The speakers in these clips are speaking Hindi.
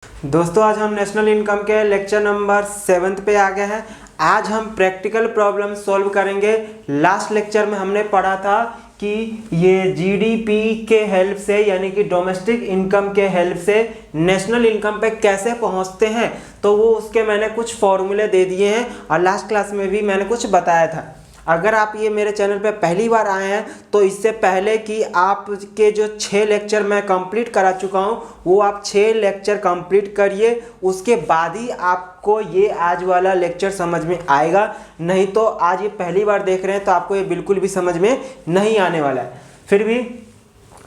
दोस्तों आज हम नेशनल इनकम के लेक्चर नंबर 7 पे आ गए हैं। आज हम प्रैक्टिकल प्रॉब्लम सॉल्व करेंगे। लास्ट लेक्चर में हमने पढ़ा था कि ये जीडीपी के हेल्प से यानी कि डोमेस्टिक इनकम के हेल्प से नेशनल इनकम पे कैसे पहुंचते हैं, तो वो उसके मैंने कुछ फॉर्मूले दे दिए हैं और लास्ट क्लास में भी मैंने कुछ बताया था। अगर आप ये मेरे चैनल पे पहली बार आए हैं तो इससे पहले कि आपके जो 6 लेक्चर मैं कंप्लीट करा चुका हूँ वो आप 6 लेक्चर कंप्लीट करिए, उसके बाद ही आपको ये आज वाला लेक्चर समझ में आएगा। नहीं तो आज ये पहली बार देख रहे हैं तो आपको ये बिल्कुल भी समझ में नहीं आने वाला है। फिर भी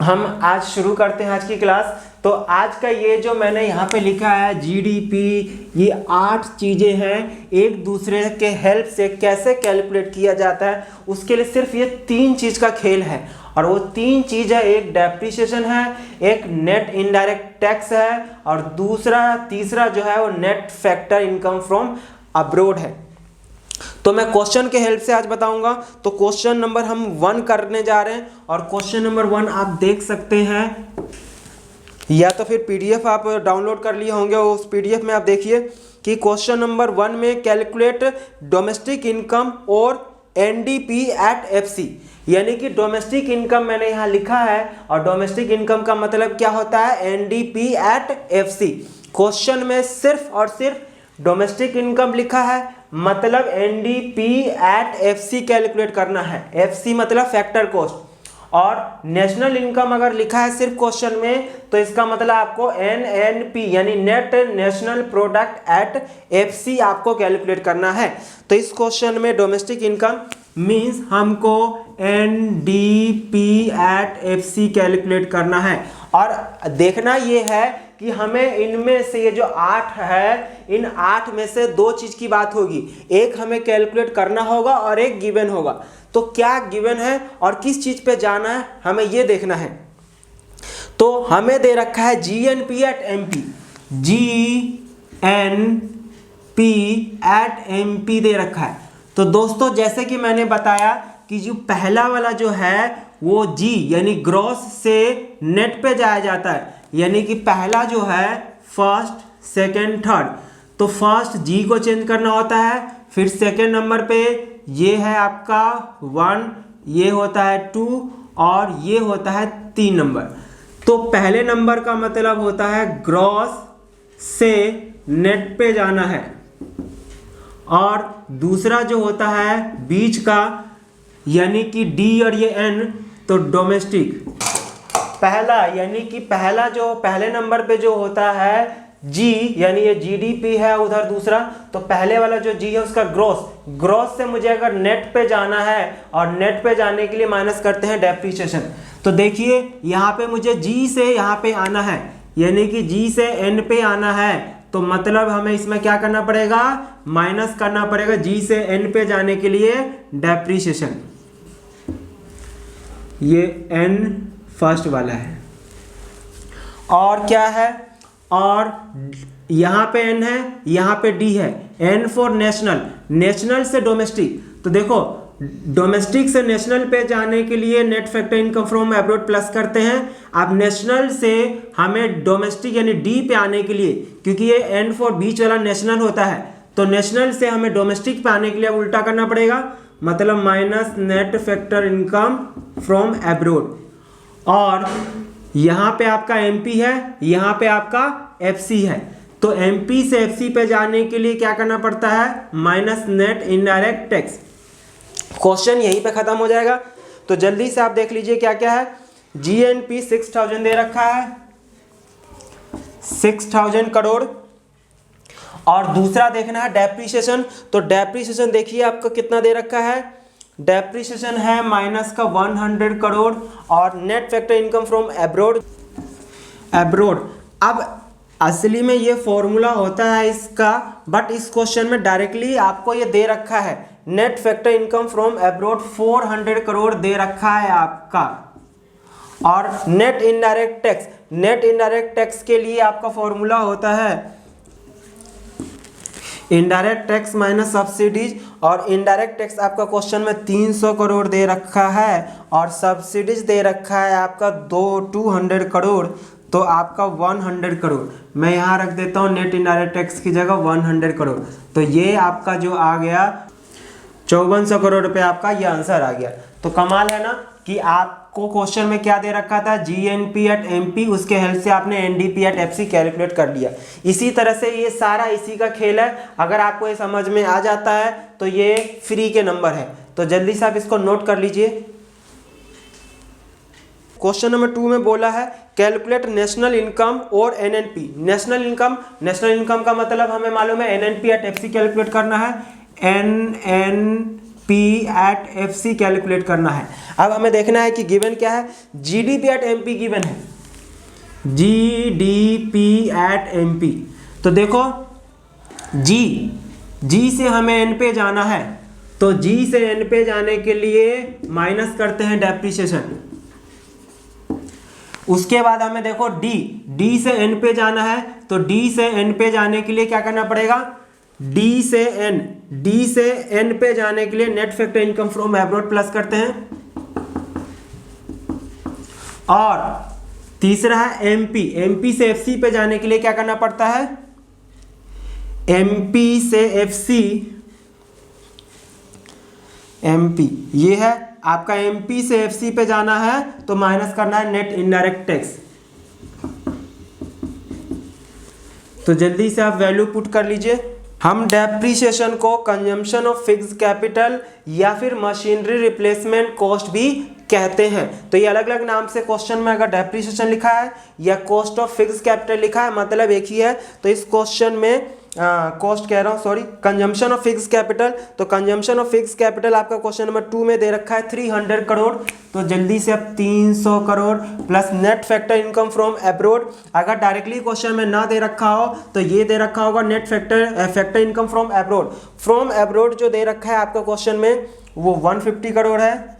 हम आज शुरू करते हैं आज की क्लास। तो आज का ये जो मैंने यहाँ पे लिखा है जीडीपी, ये 8 चीज़ें हैं एक दूसरे के हेल्प से कैसे कैलकुलेट किया जाता है, उसके लिए सिर्फ ये 3 चीज़ का खेल है। और वो 3 चीज़ है, एक डेप्रिसिएशन है, एक नेट इनडायरेक्ट टैक्स है और तीसरा जो है वो net factor income from abroad है। तो मैं क्वेश्चन के हेल्प से आज बताऊंगा। तो क्वेश्चन नंबर हम 1 करने जा रहे हैं और क्वेश्चन नंबर 1 आप देख सकते हैं या तो फिर पीडीएफ आप डाउनलोड कर लिए होंगे। उस पीडीएफ में आप देखिए कि क्वेश्चन नंबर 1 में कैलकुलेट डोमेस्टिक इनकम और एनडीपी एट एफसी, यानी कि डोमेस्टिक इनकम मैंने यहाँ लिखा है और डोमेस्टिक इनकम का मतलब क्या होता है, एनडीपी एट एफसी। क्वेश्चन में सिर्फ और सिर्फ डोमेस्टिक इनकम लिखा है, मतलब एनडीपी एट एफसी कैलकुलेट करना है। एफसी मतलब फैक्टर कॉस्ट। और नेशनल इनकम अगर लिखा है सिर्फ क्वेश्चन में तो इसका मतलब आपको एनएनपी यानी net national product at FC आपको कैलकुलेट करना है। तो इस क्वेश्चन में डोमेस्टिक इनकम मींस हमको एनडीपी एट एफसी कैलकुलेट करना है। और देखना ये है कि हमें इनमें से ये जो 8 है, इन 8 में से 2 चीज़ की बात होगी, एक हमें कैलकुलेट करना होगा और एक गिवन होगा। तो क्या गिवन है और किस चीज़ पे जाना है हमें ये देखना है। तो हमें दे रखा है GNP at MP, GNP at MP दे रखा है। तो दोस्तों जैसे कि मैंने बताया कि जो पहला वाला जो है वो जी यानी ग्रॉस से नेट पे जाया जाता है, यानी कि पहला जो है फर्स्ट सेकंड थर्ड, तो फर्स्ट जी को चेंज करना होता है। फिर सेकंड नंबर पे ये है आपका 1, ये होता है 2 और ये होता है 3 नंबर। तो पहले नंबर का मतलब होता है ग्रॉस से नेट पे जाना है और दूसरा जो होता है बीच का यानी कि डी और ये एन, तो डोमेस्टिक। पहला यानी कि पहला जो पहले नंबर पे जो होता है जी यानी ये जीडीपी है, उधर दूसरा, तो पहले वाला जो जी है उसका ग्रॉस से मुझे अगर नेट पे जाना है और नेट पे जाने के लिए माइनस करते हैं डेप्रिसिएशन। तो देखिए यहाँ पे मुझे जी से यहाँ पे आना है यानी कि जी से एन पे आना है, तो मतलब हमें इसमें क्या करना पड़ेगा, माइनस करना पड़ेगा जी से एन पे जाने के लिए डेप्रिसिएशन। ये एन फर्स्ट वाला है और क्या है, और यहाँ पे एन है, यहाँ पे डी है। एन फॉर नेशनल, नेशनल से डोमेस्टिक। तो देखो डोमेस्टिक से नेशनल पे जाने के लिए net factor income from abroad plus करते हैं। अब नेशनल से हमें डोमेस्टिक यानी डी पे आने के लिए, क्योंकि ये एन फॉर बीच वाला नेशनल होता है, तो नेशनल से हमें डोमेस्टिक पे आने के लिए उल्टा करना पड़ेगा, मतलब minus net factor income from abroad. और यहाँ पे आपका एमपी है, यहाँ पे आपका एफसी है, तो एमपी से एफसी पे जाने के लिए क्या करना पड़ता है, minus net indirect tax. Question यहीं पे खत्म हो जाएगा। तो जल्दी से आप देख लीजिए क्या क्या है। जीएनपी 6000 दे रखा है, 6000 करोड़। और दूसरा देखना है डेप्रिसिएशन। तो डेप्रिसिएशन देखिए आपको कितना दे रखा है, डेप्रिसिएशन है माइनस का 100 करोड़ और net factor income from abroad. अब असली में ये फॉर्मूला होता है इसका, बट इस क्वेश्चन में डायरेक्टली आपको ये दे रखा है, net factor income from abroad 400 crore दे रखा है आपका। और net indirect tax, net indirect tax के लिए आपका फॉर्मूला होता है इनडायरेक्ट टैक्स माइनस सब्सिडीज। और इनडायरेक्ट टैक्स आपका क्वेश्चन में 300 करोड़ दे रखा है और सब्सिडीज दे रखा है आपका 200 करोड़। तो आपका 100 करोड़, मैं यहाँ रख देता हूँ नेट इनडायरेक्ट टैक्स की जगह 100 करोड़, तो ये आपका जो आ गया 5400 करोड़ रुपए आपका ये आंसर आ गया। तो कमाल है ना कि आपको क्वेश्चन में क्या दे रखा था, जीएनपी एट एमपी, उसके हेल्प से आपने एनडीपी एट एफसी कैलकुलेट कर लिया। इसी तरह से ये सारा इसी का खेल है। अगर आपको ये समझ में आ जाता है तो ये फ्री के नंबर है, तो जल्दी से आप इसको नोट कर लीजिए। क्वेश्चन नंबर 2 में बोला है कैलकुलेट नेशनल इनकम और एनएनपी। नेशनल इनकम का मतलब हमें मालूम है एनएनपी एट एफसी कैलकुलेट करना है, एनएनपी एट एफसी कैलकुलेट करना है। अब हमें देखना है कि गिवन क्या है, जीडीपी एट एमपी गिवन है, जीडीपी एट एमपी। तो देखो जी से हमें एन पे जाना है, तो जी से एन पे जाने के लिए माइनस करते हैं डेप्रिसिएशन। उसके बाद हमें देखो डी से एन पे जाना है, तो डी से एन पे जाने के लिए क्या करना पड़ेगा, डी से एन पे जाने के लिए net factor income from abroad plus करते हैं। और तीसरा है एमपी से एफसी पे जाने के लिए क्या करना पड़ता है, एमपी से एफसी, एमपी ये है आपका, एमपी से एफसी पे जाना है तो माइनस करना है नेट इनडायरेक्ट टैक्स। तो जल्दी से आप वैल्यू पुट कर लीजिए। हम डेप्रिसिएशन को कंजम्पशन ऑफ फिक्स कैपिटल या फिर मशीनरी रिप्लेसमेंट कॉस्ट भी कहते हैं। तो ये अलग अलग नाम से क्वेश्चन में अगर डेप्रिसिएशन लिखा है या कॉस्ट ऑफ फिक्स कैपिटल लिखा है मतलब एक ही है। तो इस क्वेश्चन में कॉस्ट कह रहा हूँ sorry, consumption of fix capital, तो कंजम्पशन ऑफ फिक्स कैपिटल आपका क्वेश्चन नंबर 2 में दे रखा है 300 करोड़। तो जल्दी से अब 300 crore plus net factor income from abroad. अगर डायरेक्टली क्वेश्चन में ना दे रखा हो तो ये दे रखा होगा net factor income from abroad. From abroad जो दे रखा है आपका क्वेश्चन में वो 150 करोड़ है,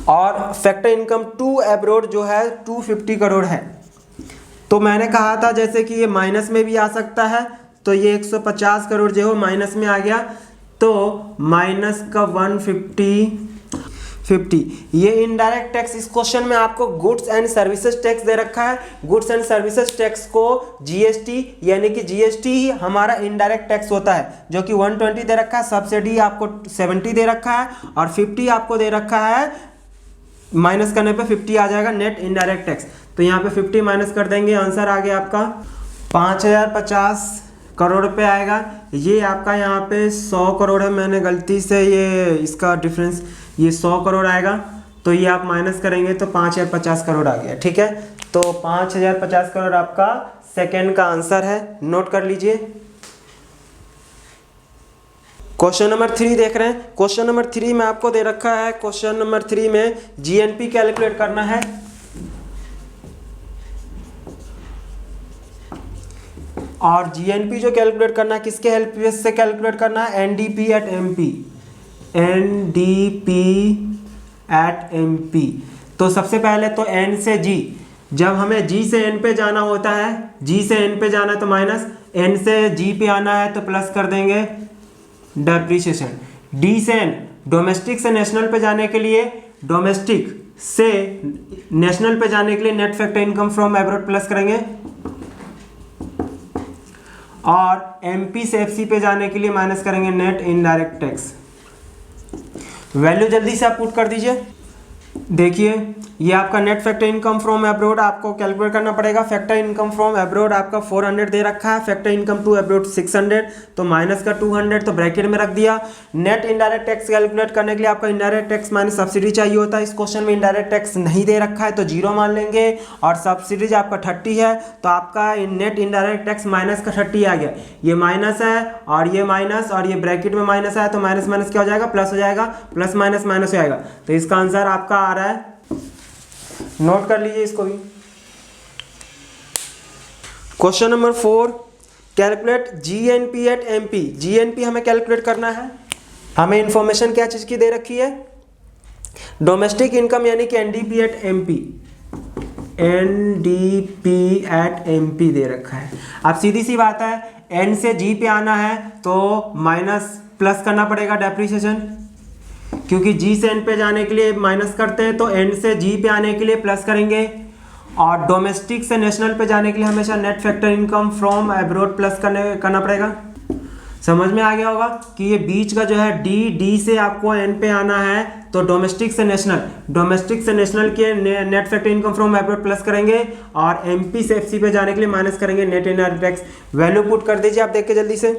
और फैक्टर इनकम टू अब्रॉड जो है 250 करोड़ है। तो मैंने कहा था जैसे कि ये माइनस में भी आ सकता है, तो ये 150 करोड़ जो हो माइनस में आ गया, तो माइनस का 150 ये इनडायरेक्ट टैक्स। इस क्वेश्चन में आपको गुड्स एंड सर्विसेज टैक्स दे रखा है। गुड्स एंड सर्विसेज टैक्स को जीएसटी, यानी कि जीएसटी ही हमारा इनडायरेक्ट टैक्स होता है, जो कि 120 दे रखा है, सब्सिडी आपको 70 दे रखा है, और 50 आपको दे रखा है, माइनस करने पे 50 आ जाएगा नेट इनडायरेक्ट टैक्स। तो यहाँ पे 50 माइनस कर देंगे, आंसर आ गया आपका 5050 करोड़ रुपए आएगा। ये आपका यहाँ पे 100 करोड़ है, मैंने गलती से ये इसका डिफरेंस, ये 100 करोड़ आएगा, तो ये आप माइनस करेंगे तो 5050 करोड़ आ गया। ठीक है, तो 5050 करोड़ आपका सेकेंड का आंसर है, नोट कर लीजिए। क्वेश्चन नंबर 3 देख रहे हैं। क्वेश्चन नंबर 3 में आपको दे रखा है, क्वेश्चन नंबर 3 में जीएनपी कैलकुलेट करना है, और जीएनपी जो कैलकुलेट करना है किसके हेल्प से कैलकुलेट करना है, NDP at MP, NDP at MP. तो सबसे पहले तो एन से जी, जब हमें जी से एन पे जाना होता है, जी से एन पे जाना है तो माइनस, एन से जी पे आना है तो प्लस कर देंगे डेप्रिसिएशन। डी से एन, डोमेस्टिक से नेशनल पे जाने के लिए, डोमेस्टिक से नेशनल पे जाने के लिए net factor income from abroad plus करेंगे, और एमपी से एफसी पे जाने के लिए माइनस करेंगे नेट इनडायरेक्ट टैक्स। वैल्यू जल्दी से आप पुट कर दीजिए। देखिए ये आपका net factor income from abroad आपको कैलकुलेट करना पड़ेगा। फैक्टर इनकम फ्रॉम अब्रॉड आपका 400 दे रखा है, फैक्टर इनकम टू अब्रॉड 600, तो माइनस का 200 तो ब्रैकेट में रख दिया। नेट इनडायरेक्ट टैक्स कैलकुलेट करने के लिए आपका इनडायरेक्ट टैक्स माइनस सब्सिडी चाहिए होता है। इस क्वेश्चन में इनडायरेक्ट टैक्स नहीं दे रखा है तो 0 मान लेंगे, और सब्सिडीज आपका 30 है, तो आपका नेट इनडायरेक्ट टैक्स माइनस का 30 आ गया। ये माइनस है और ये माइनस, और ये ब्रैकेट में माइनस है, तो माइनस माइनस क्या हो जाएगा, प्लस हो जाएगा, प्लस माइनस माइनस हो जाएगा। तो इसका आंसर आपका आ रहा है, नोट कर लीजिए इसको भी। Question number 4, calculate GNP at MP. GNP हमें कैलकुलेट करना है। हमें इंफॉर्मेशन क्या चीज की दे रखी है, डोमेस्टिक इनकम यानी कि NDP at MP, NDP at MP दे रखा है। अब सीधी सी बात है, एन से जी पे आना है तो माइनस प्लस करना पड़ेगा डेप्रिसिएशन, क्योंकि जी से एन पे जाने के लिए माइनस करते हैं, तो एन से जी पे आने के लिए प्लस करेंगे, और डोमेस्टिक से नेशनल पे जाने के लिए हमेशा net factor income from abroad plus करना पड़ेगा। समझ में आ गया होगा कि ये बीच का जो है डी से आपको एन पे आना है, तो डोमेस्टिक से नेशनल के net factor income from abroad plus करेंगे और एमपी से एफसी पे जाने के लिए माइनस करेंगे net indirect tax. Value put कर दीजिए, आप देख के जल्दी से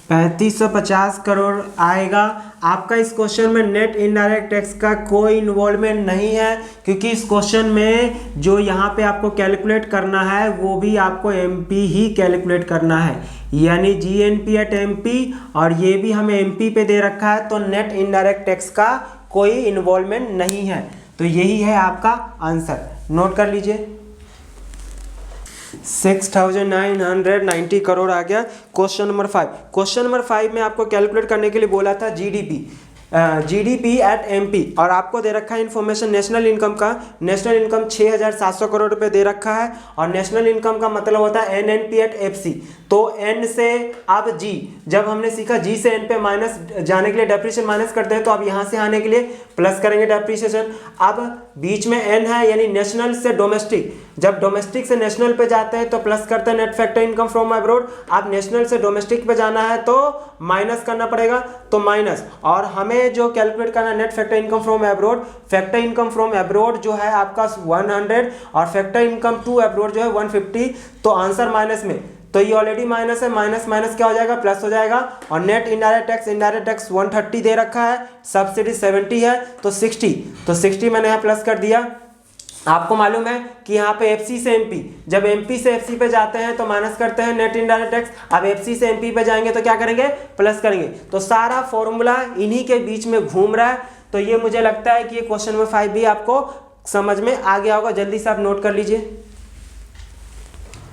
3550 करोड़ आएगा। आपका इस क्वेश्चन में नेट इनडायरेक्ट टैक्स का कोई इन्वॉल्वमेंट नहीं है, क्योंकि इस क्वेश्चन में जो यहाँ पे आपको कैलकुलेट करना है वो भी आपको एमपी ही कैलकुलेट करना है, यानी जीएनपी एट एमपी, और ये भी हमें एमपी पे दे रखा है, तो नेट इनडायरेक्ट टैक्स का कोई इन्वॉल्वमेंट नहीं है। तो यही है आपका आंसर, नोट कर लीजिए। 6990 करोड़ आ गया। क्वेश्चन नंबर 5 में आपको कैलकुलेट करने के लिए बोला था जीडीपी एट एमपी, और आपको दे रखा है इन्फॉर्मेशन नेशनल इनकम का। नेशनल इनकम 6700 करोड़ रुपए दे रखा है, और नेशनल इनकम का मतलब होता है एनएनपी एट एफसी। तो एन से अब जी, जब हमने सीखा जी से एन पे माइनस जाने के लिए डेप्रिसिएशन माइनस करते हैं, तो अब यहाँ से आने के लिए प्लस करेंगे डेप्रिसिएशन। अब बीच में एन है, यानी नेशनल से डोमेस्टिक, जब डोमेस्टिक से नेशनल पे जाते हैं तो प्लस करते हैं net factor income from abroad. अब नेशनल से डोमेस्टिक पे जाना है तो माइनस करना पड़ेगा, तो माइनस, और हमें जो कैलकुलेट करना है net factor income from abroad, factor income from abroad जो है आपका 100 और फैक्टर इनकम टू अब्रॉड जो है 150, तो आंसर माइनस में, तो ये ऑलरेडी माइनस है, माइनस माइनस क्या हो जाएगा, प्लस हो जाएगा। और नेट इनडायरेक्ट टैक्स 130 दे रखा है, सब्सिडी 70 है, तो 60 मैंने यहाँ प्लस कर दिया। आपको मालूम है कि यहाँ पे एफसी से एमपी, जब एमपी से एफसी पे जाते हैं तो माइनस करते हैं नेट इनडायरेक्ट टैक्स। अब एफसी से एमपी पे जाएंगे तो क्या करेंगे, प्लस करेंगे। तो सारा फॉर्मूला इन्हीं के बीच में घूम रहा है। तो ये मुझे लगता है कि ये क्वेश्चन नंबर 5 भी आपको समझ में आ गया होगा, जल्दी से आप नोट कर लीजिए।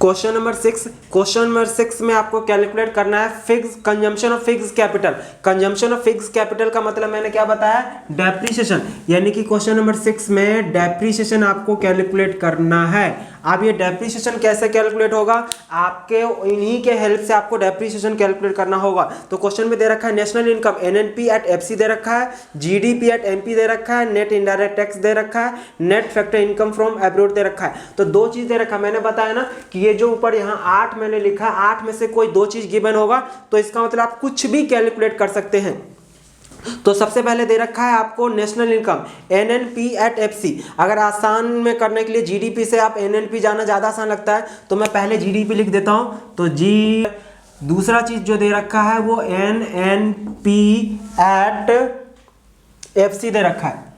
क्वेश्चन नंबर 6 में आपको कैलकुलेट करना है fix consumption of fix capital. Consumption of fix capital का मतलब मैंने क्या बताया, डेप्रिसिएशन, यानी कि क्वेश्चन नंबर 6 में डेप्रिसिएशन आपको कैलकुलेट करना है। अब ये डेप्रिसिएशन कैसे कैलकुलेट होगा, आपके इन्हीं के हेल्प से आपको डेप्रिसिएशन कैलकुलेट करना होगा। तो क्वेश्चन में दे रखा है national income NNP at FC दे रखा है, जीडीपी एट एमपी दे रखा है, नेट इनडायरेक्ट टैक्स दे रखा है, net factor income from abroad दे रखा है। तो दो चीज दे रखा है, मैंने बताया ना कि ये जो ऊपर यहाँ 8 मैंने लिखा, 8 में से कोई दो चीज गिवन होगा, तो इसका मतलब आप कुछ भी कैलकुलेट कर सकते हैं। तो सबसे पहले दे रखा है आपको national income NNP at FC. अगर आसान में करने के लिए जीडीपी से आप एनएनपी जाना ज़्यादा आसान लगता है, तो मैं पहले जीडीपी लिख देता हूं। तो जी दूसरा चीज जो दे रखा है वो एनएनपी एट एफसी दे रखा है।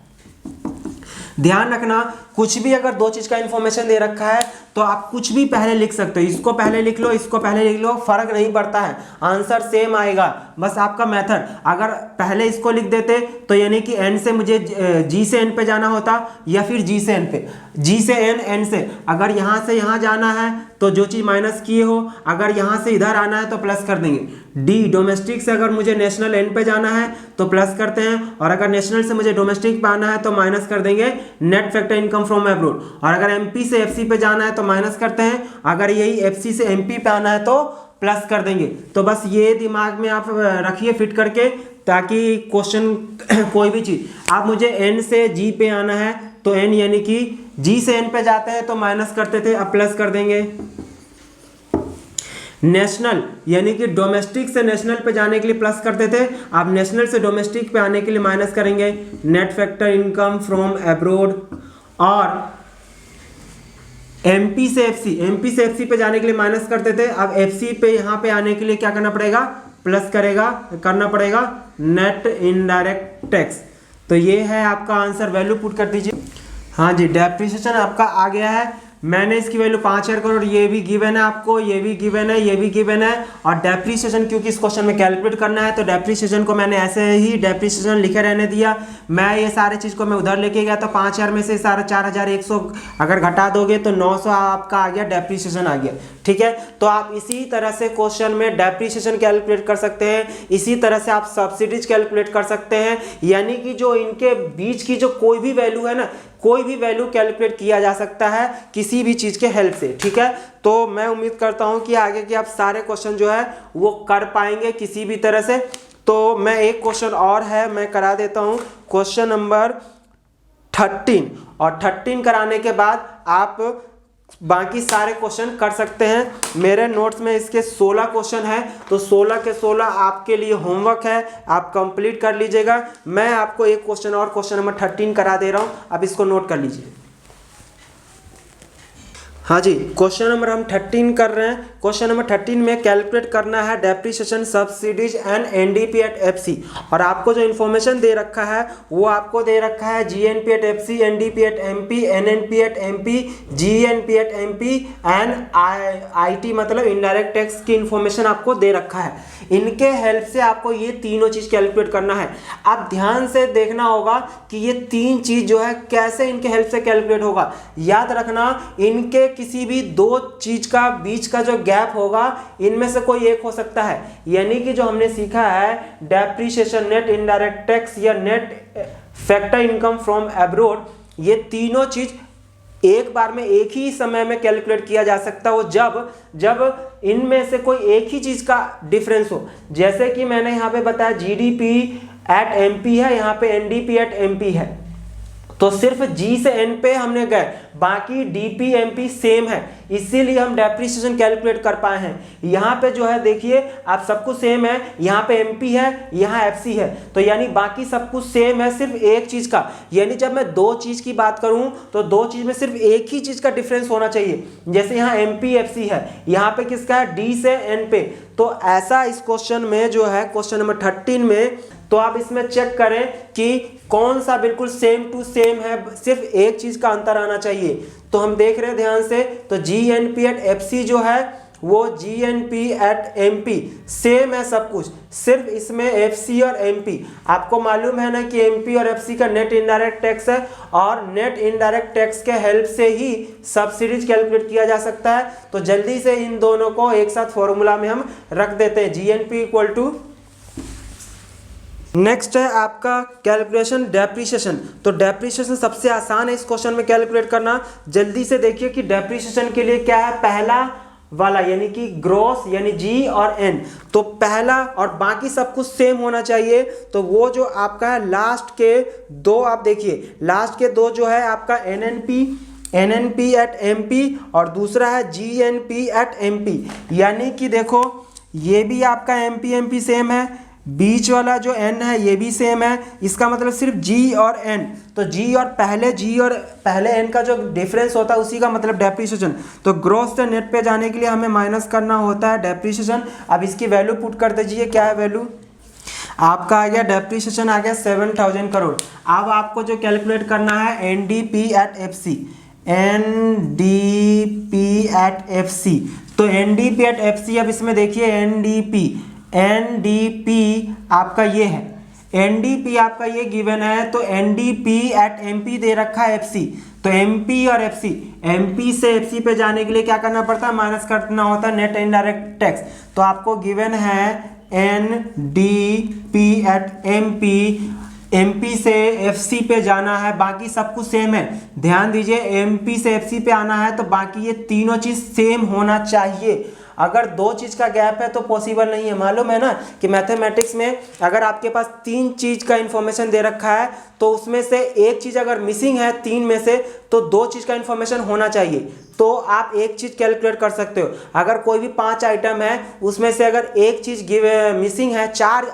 ध्यान रखना, कुछ भी अगर दो चीज का इंफॉर्मेशन दे रखा है तो आप कुछ भी पहले लिख सकते हो, इसको पहले लिख लो, इसको पहले लिख लो, फर्क नहीं पड़ता है, आंसर सेम आएगा। बस आपका मेथड, अगर पहले इसको लिख देते तो यानी कि एन से मुझे जी से एन पे जाना होता, या फिर जी से एन पे, जी से एन, एन से अगर यहाँ से यहाँ जाना है तो जो चीज़ माइनस किए हो, अगर यहाँ से इधर आना है तो प्लस कर देंगे। डी डोमेस्टिक से अगर मुझे नेशनल एन पे जाना है तो प्लस करते हैं, और अगर नेशनल से मुझे डोमेस्टिक पे आना है तो माइनस कर देंगे net factor income from abroad, और अगर एमपी से एफसी पे जाना है तो माइनस करते हैं, अगर यही एफसी से एमपी पे आना है तो प्लस कर देंगे। तो बस ये दिमाग में आप रखिए फिट करके, ताकि क्वेश्चन कोई भी चीज़, आप मुझे एन से जी पे आना है तो एन यानी कि जी से एन पे जाते हैं तो माइनस करते थे, अब प्लस कर देंगे। नेशनल यानी कि डोमेस्टिक से नेशनल पे जाने के लिए प्लस करते थे, आप नेशनल से डोमेस्टिक पे आने के लिए माइनस करेंगे net factor income from abroad. और एमपी से एफसी पे जाने के लिए माइनस करते थे, अब एफसी पे यहाँ पे आने के लिए क्या करना पड़ेगा, प्लस करना पड़ेगा नेट इनडायरेक्ट टैक्स। तो ये है आपका आंसर, वैल्यू पुट कर दीजिए। हाँ जी, डेप्रिसिएशन आपका आ गया है, मैंने इसकी वैल्यू 5000 करोड़, ये भी गिवन है आपको, ये भी गिवन है, ये भी गिवन है। और डेप्रिसिएशन क्योंकि इस क्वेश्चन में कैलकुलेट करना है तो डेप्रिसिएशन को मैंने ऐसे ही डेप्रिसिएशन लिखे रहने दिया। मैं ये सारे चीज़ को मैं उधर लेके गया तो 5000 में से सारा 4100 अगर घटा दोगे तो 900 आपका आ गया, डेप्रिसिएशन आ गया। ठीक है, तो आप इसी तरह से क्वेश्चन में डेप्रिसिएशन कैलकुलेट कर सकते हैं, इसी तरह से आप सब्सिडीज कैलकुलेट कर सकते हैं, यानी कि जो इनके बीच की जो कोई भी वैल्यू है ना, कोई भी वैल्यू कैलकुलेट किया जा सकता है किसी भी चीज़ के हेल्प से। ठीक है, तो मैं उम्मीद करता हूं कि आगे के आप सारे क्वेश्चन जो है वो कर पाएंगे किसी भी तरह से। तो मैं एक क्वेश्चन और है मैं करा देता हूं, क्वेश्चन नंबर 13 और 13 कराने के बाद आप बाकी सारे क्वेश्चन कर सकते हैं। मेरे नोट्स में इसके 16 क्वेश्चन है, तो 16 के 16 आपके लिए होमवर्क है, आप कंप्लीट कर लीजिएगा। मैं आपको एक क्वेश्चन और क्वेश्चन नंबर 13 करा दे रहा हूं, अब इसको नोट कर लीजिए। हाँ जी, क्वेश्चन नंबर हम 13 कर रहे हैं। क्वेश्चन नंबर 13 में कैलकुलेट करना है depreciation subsidies and NDP at FC, और आपको जो इन्फॉर्मेशन दे रखा है वो आपको दे रखा है GNP at FC, NDP at MP, NNP at MP, GNP at MP and IT मतलब इनडायरेक्ट टैक्स की इन्फॉर्मेशन आपको दे रखा है। इनके हेल्प से आपको ये तीनों चीज कैलकुलेट करना है। आप ध्यान से देखना होगा कि ये तीन चीज जो है कैसे इनके हेल्प से कैलकुलेट होगा। याद रखना, इनके किसी भी दो चीज का बीच का जो गैप होगा इनमें से कोई एक हो सकता है। यानी कि जो हमने सीखा है डेप्रिसिएशन, नेट इनडायरेक्ट टैक्स या net factor income from abroad, ये तीनों चीज एक बार में एक ही समय में कैलकुलेट किया जा सकता हो जब इनमें से कोई एक ही चीज का डिफरेंस हो। जैसे कि मैंने यहाँ पे बताया जीडीपी एट एमपी है, यहाँ पे एनडीपी एट एमपी है, तो सिर्फ जी से एन पे हमने गए, बाकी डीपी एमपी सेम है, इसीलिए हम डेप्रिसिएशन कैलकुलेट कर पाए हैं। यहाँ पे जो है देखिए आप सब कुछ सेम है, यहाँ पे एमपी है, यहाँ एफसी है, तो यानी बाकी सब कुछ सेम है, सिर्फ एक चीज का। यानी जब मैं दो चीज की बात करूं तो दो चीज में सिर्फ एक ही चीज का डिफरेंस होना चाहिए। जैसे यहाँ एमपी एफसी है, यहाँ पे किसका है, डी से एन पे। तो ऐसा इस क्वेश्चन में जो है क्वेश्चन नंबर 13 में, तो आप इसमें चेक करें कि कौन सा बिल्कुल सेम टू सेम है, सिर्फ एक चीज का अंतर आना चाहिए। तो हम देख रहे हैं ध्यान से, तो जीएनपी एट एफसी जो है वो जीएनपी एट एमपी सेम है सब कुछ, सिर्फ इसमें एफसी और एमपी। आपको मालूम है ना कि एमपी और एफसी का नेट इनडायरेक्ट टैक्स है, और नेट इनडायरेक्ट टैक्स के हेल्प से ही सब्सिडीज कैलकुलेट किया जा सकता है। तो जल्दी से इन दोनों को एक साथ फॉर्मूला में हम रख देते हैं, जीएनपी इक्वल टू, नेक्स्ट है आपका कैलकुलेशन डेप्रिसिएशन। तो डेप्रिसिएशन सबसे आसान है इस क्वेश्चन में कैलकुलेट करना। जल्दी से देखिए कि डेप्रिसिएशन के लिए क्या है, पहला वाला यानी कि ग्रॉस यानी जी और एन, तो पहला और बाकी सब कुछ सेम होना चाहिए। तो वो जो आपका है लास्ट के दो, आप देखिए लास्ट के दो जो है आपका एनएनपी एट एमपी और दूसरा है जीएनपी एट एमपी। यानी कि देखो ये भी आपका एमपी सेम है, बीच वाला जो एन है ये भी सेम है, इसका मतलब सिर्फ जी और एन। तो जी और पहले एन का जो डिफरेंस होता है उसी का मतलब डेप्रिसिएशन। तो ग्रॉस से नेट पे जाने के लिए हमें माइनस करना होता है डेप्रिसिएशन। अब इसकी वैल्यू पुट कर दीजिए, क्या है वैल्यू आपका आ गया, डेप्रिसिएशन आ गया 7000 करोड़। अब आपको जो कैलकुलेट करना है NDP at FC, NDP eight FC. तो एनडीपी एट एफसी, अब इसमें देखिए एनडीपी आपका ये है, एनडीपी आपका ये गिवन है, तो एनडीपी एट एमपी दे रखा है एफसी। तो एमपी और एफसी, एमपी से एफसी पे जाने के लिए क्या करना पड़ता है, माइनस करना होता है नेट इनडायरेक्ट टैक्स। तो आपको गिवन है एनडीपी एट एमपी, एमपी से एफसी पे जाना है, बाकी सब कुछ सेम है। ध्यान दीजिए एमपी से एफसी पे आना है तो बाकी ये तीनों चीज सेम होना चाहिए। अगर दो चीज का गैप है तो पॉसिबल नहीं है। मालूम है ना कि मैथमेटिक्स में अगर आपके पास तीन चीज का इंफॉर्मेशन दे रखा है तो उसमें से एक चीज अगर मिसिंग है तीन में से, तो दो चीज का इंफॉर्मेशन होना चाहिए, तो आप एक चीज कैलकुलेट कर सकते हो। अगर कोई भी 5 आइटम है उसमें से अगर एक चीज मिसिंग है, 4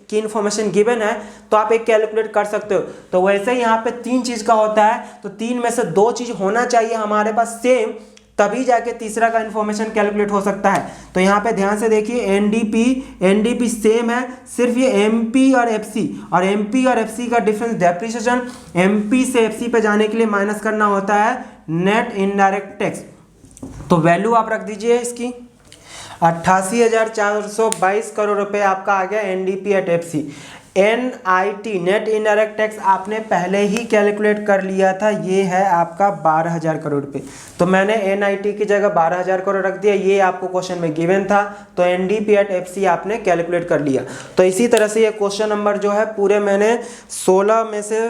की इंफॉर्मेशन गिवन है, तो आप एक कैलकुलेट कर सकते हो। तो वैसे ही यहाँ पे 3 चीज का होता है, तो 3 में से 2 चीज होना चाहिए हमारे पास सेम, तभी जाके तीसरा का इंफॉर्मेशन कैलकुलेट हो सकता है। तो यहाँ पे ध्यान से देखिए एनडीपी सेम है, सिर्फ ये एमपी और एफसी का डिफरेंस डेप्रिसिएशन, एमपी से एफसी पे जाने के लिए माइनस करना होता है नेट इनडायरेक्ट टैक्स। तो वैल्यू आप रख दीजिए इसकी 88,422 करोड़ रुपए आपका आ गया NDP at FC. NIT net indirect tax आपने पहले ही कैलकुलेट कर लिया था, ये है आपका 12,000 करोड़ रुपए। तो मैंने एनआईटी की जगह 12,000 करोड़ रख दिया, ये आपको क्वेश्चन में गिवन था, तो एनडीपी एट एफसी आपने कैलकुलेट कर लिया। तो इसी तरह से ये क्वेश्चन नंबर जो है पूरे मैंने 16 में से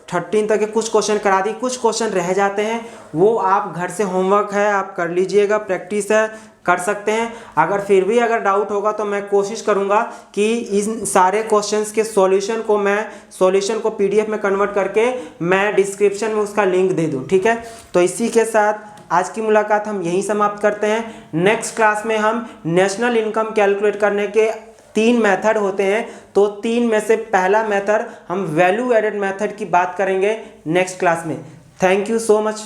13 तक के कुछ क्वेश्चन करा दी, कुछ क्वेश्चन रह जाते हैं, वो आप घर से होमवर्क है आप कर लीजिएगा, प्रैक्टिस है। कर सकते हैं। अगर फिर भी अगर डाउट होगा तो मैं कोशिश करूंगा कि इन सारे क्वेश्चंस के सॉल्यूशन को पीडीएफ में कन्वर्ट करके मैं डिस्क्रिप्शन में उसका लिंक दे दूं, ठीक है। तो इसी के साथ आज की मुलाकात हम यहीं समाप्त करते हैं। नेक्स्ट क्लास में हम नेशनल इनकम कैलकुलेट करने के 3 मेथड होते हैं, तो 3 में से पहला मेथड हम वैल्यू एडेड मेथड की बात करेंगे नेक्स्ट क्लास में। Thank you so much.